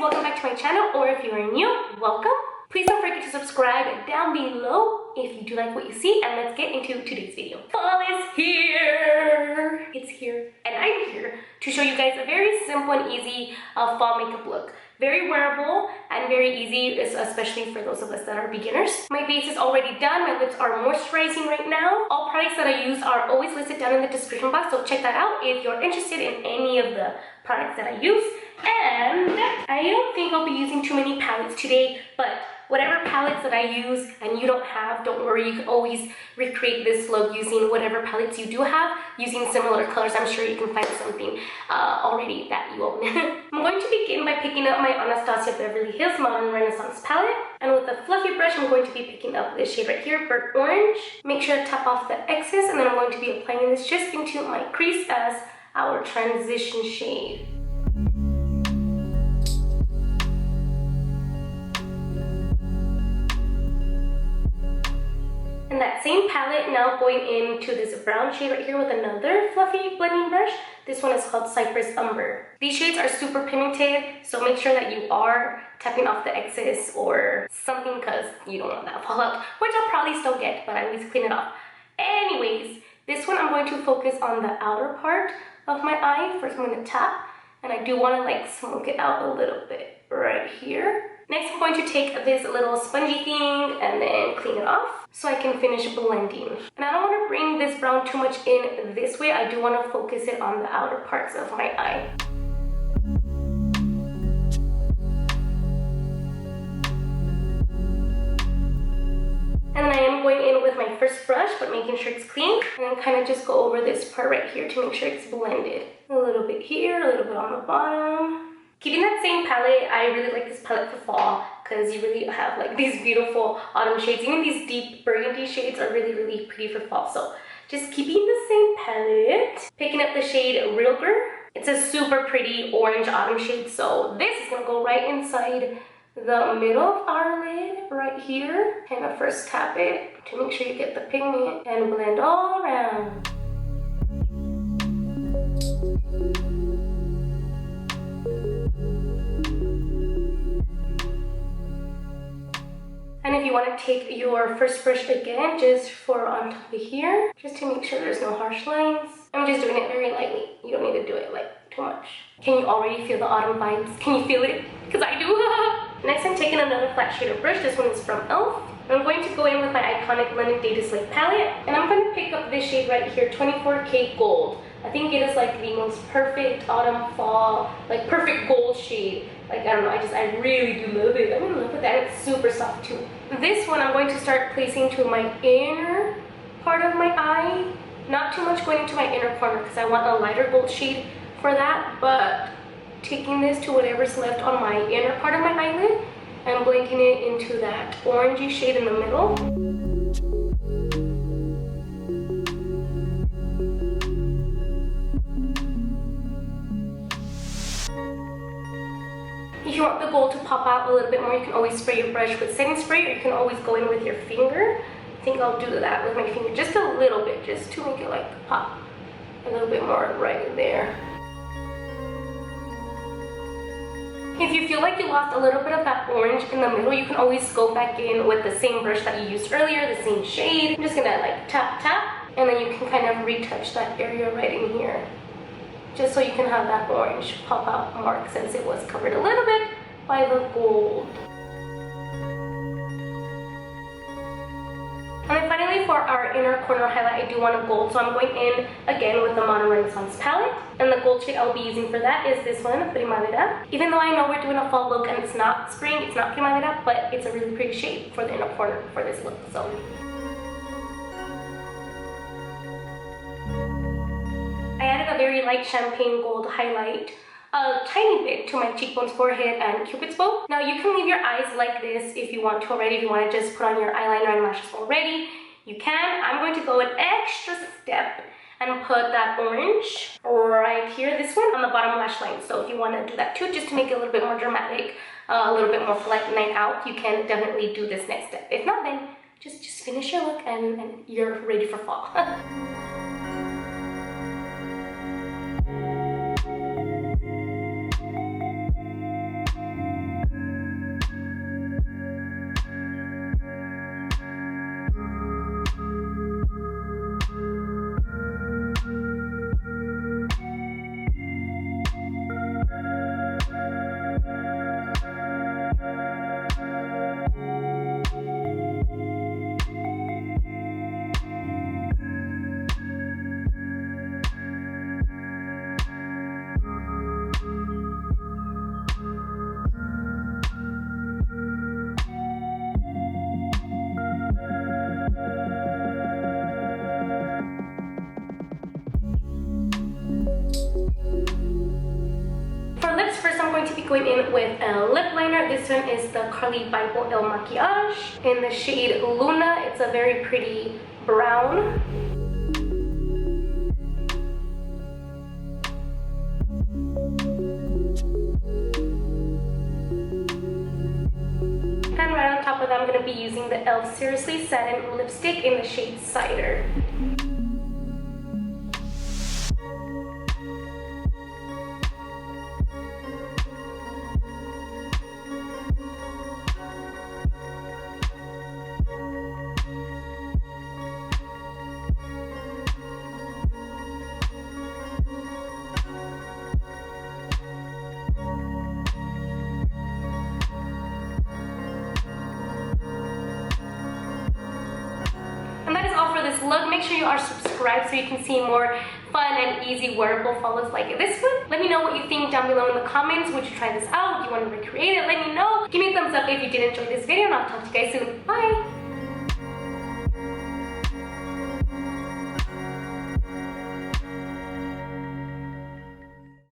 welcome back to my channel, or if you are new, welcome. Please don't forget to subscribe down below if you do like what you see, and let's get into today's video. Fall is here! It's here, and I'm here to show you guys a very simple and easy fall makeup look. Very wearable and very easy, especially for those of us that are beginners. My base is already done. My lips are moisturizing right now. All products that I use are always listed down in the description box, so check that out if you're interested in any of the products that I use. And I don't think I'll be using too many palettes today, but whatever palettes that I use and you don't have, don't worry, you can always recreate this look using whatever palettes you do have, using similar colors. I'm sure you can find something already that you own. I'm going to begin by picking up my Anastasia Beverly Hills Modern Renaissance palette, and with a fluffy brush I'm going to be picking up this shade right here, Burnt Orange. Make sure to tap off the excess, and then I'm going to be applying this just into my crease as our transition shade. And that same palette, now going into this brown shade right here with another fluffy blending brush. This one is called Cypress Umber. These shades are super pigmented, so make sure that you are tapping off the excess or something, because you don't want that fallout, which I'll probably still get, but I always clean it off. Anyways, this one I'm going to focus on the outer part of my eye. First I'm going to tap, and I do want to like smoke it out a little bit right here. Next, I'm going to take this little spongy thing and then clean it off so I can finish blending. And I don't want to bring this brown too much in this way. I do want to focus it on the outer parts of my eye. And then I am going in with my first brush, but making sure it's clean. And then kind of just go over this part right here to make sure it's blended. A little bit here, a little bit on the bottom. Keeping that same palette, I really like this palette for fall because you really have like these beautiful autumn shades. Even these deep burgundy shades are really, really pretty for fall. So just keeping the same palette. Picking up the shade Realger. It's a super pretty orange autumn shade. So this is going to go right inside the middle of our lid right here. Kind of first tap it to make sure you get the pigment and blend all around. And if you want to take your first brush again, just for on top of here, just to make sure there's no harsh lines. I'm just doing it very lightly. You don't need to do it like too much. Can you already feel the autumn vibes? Can you feel it? Because I do. Next, I'm taking another flat shader brush. This one is from e.l.f. I'm going to go in with my iconic London Data Slate palette, and I'm going to pick up this shade right here, 24K Gold. I think it is like the most perfect autumn fall, like perfect gold shade. Like, I don't know, I really do love it. I'm in love with that. It's super soft too. This one I'm going to start placing to my inner part of my eye. Not too much going into my inner corner because I want a lighter gold shade for that, but taking this to whatever's left on my inner part of my eyelid and blending it into that orangey shade in the middle. If you want the gold to pop out a little bit more, you can always spray your brush with setting spray, or you can always go in with your finger. I think I'll do that with my finger just a little bit, just to make it like pop a little bit more right there. If you feel like you lost a little bit of that orange in the middle, you can always go back in with the same brush that you used earlier, the same shade. I'm just gonna like tap, tap, and then you can kind of retouch that area right in here, just so you can have that orange pop out mark since it was covered a little bit by the gold. And then finally, for our inner corner highlight, I do want a gold, so I'm going in again with the Modern Renaissance palette. And the gold shade I'll be using for that is this one, Primavera. Even though I know we're doing a fall look and it's not spring, it's not Primavera, but it's a really pretty shade for the inner corner for this look. So I added a very light champagne gold highlight, a tiny bit to my cheekbones, forehead, and cupid's bow. Now you can leave your eyes like this if you want to already. If you want to just put on your eyeliner and lashes already, you can. I'm going to go an extra step and put that orange right here, this one, on the bottom lash line. So if you want to do that too, just to make it a little bit more dramatic, a little bit more for like night out, you can definitely do this next step. If not, then just finish your look and you're ready for fall. going in with a lip liner. This one is the Carly Bible El Maquillage in the shade Luna. It's a very pretty brown. And right on top of that, I'm going to be using the e.l.f. Seriously Satin Lipstick in the shade Cider. This look. Make sure you are subscribed so you can see more fun and easy wearable follows like this one. Let me know what you think down below in the comments. Would you try this out? Do you want to recreate it? Let me know. Give me a thumbs up if you did enjoy this video, and I'll talk to you guys soon. Bye!